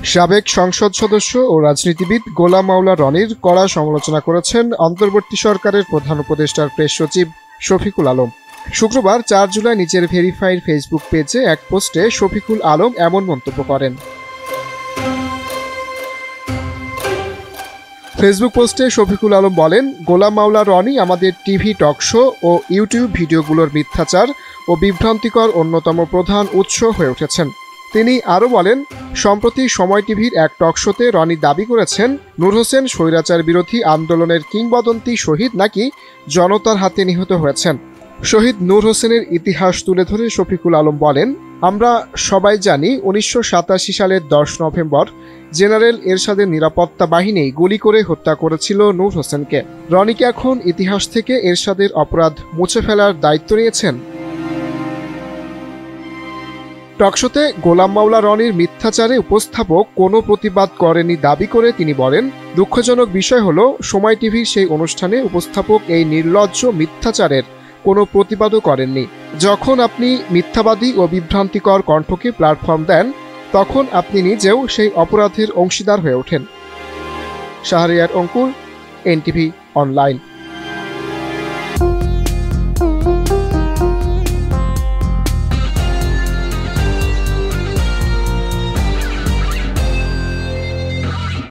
সাবেক সংসদ সদস্য ও রাজনীতিবিদ গোলাম মাওলা রনির কড়া সমালোচনা করেছেন অন্তর্বর্তী সরকারের প্রধান উপদেষ্টার প্রেস সচিব শফিকুল আলম। শুক্রবার ৪ জুলাই নিজের ভেরিফাইড ফেসবুক পেজে এক পোস্টে শফিকুল আলম এমন মন্তব্য করেন। ফেসবুক পোস্টে শফিকুল আলম বলেন, গোলাম মাওলা রনি আমাদের টিভি টক শো ও ইউটিউব ভিডিওগুলোর মিথ্যাচার ও বিভ্রান্তিকর অন্যতম প্রধান উৎস হয়ে উঠেছেন। তিনি আরও বলেন, সম্প্রতি সময় টিভির এক টকশোতে রনি দাবি করেছেন নূর হোসেন স্বৈরাচার বিরোধী আন্দোলনের কিংবদন্তি শহীদ নাকি জনতার হাতে নিহত হয়েছেন। শহীদ নূর হোসেনের ইতিহাস তুলে ধরে শফিকুল আলম বলেন, আমরা সবাই জানি ১৯৮৭ সালের ১০ নভেম্বর জেনারেল এরশাদের নিরাপত্তা বাহিনী গুলি করে হত্যা করেছিল নূর হোসেনকে। রনিকে এখন ইতিহাস থেকে এরশাদের অপরাধ মুছে ফেলার দায়িত্ব নিয়েছেন। টকশোতে গোলাম মাওলা রনির মিথ্যাচারে উপস্থাপক কোনো প্রতিবাদ করেনি দাবি করে তিনি বলেন, দুঃখজনক বিষয় হলো সময় টিভির সেই অনুষ্ঠানে উপস্থাপক এই নির্লজ্জ মিথ্যাচারের কোনো প্রতিবাদও করেননি। যখন আপনি মিথ্যাবাদী ও বিভ্রান্তিকর কণ্ঠকে প্ল্যাটফর্ম দেন, তখন আপনি নিজেও সেই অপরাধের অংশীদার হয়ে ওঠেন। শাহরিয়ার অঙ্কুর, এনটিভি অনলাইন।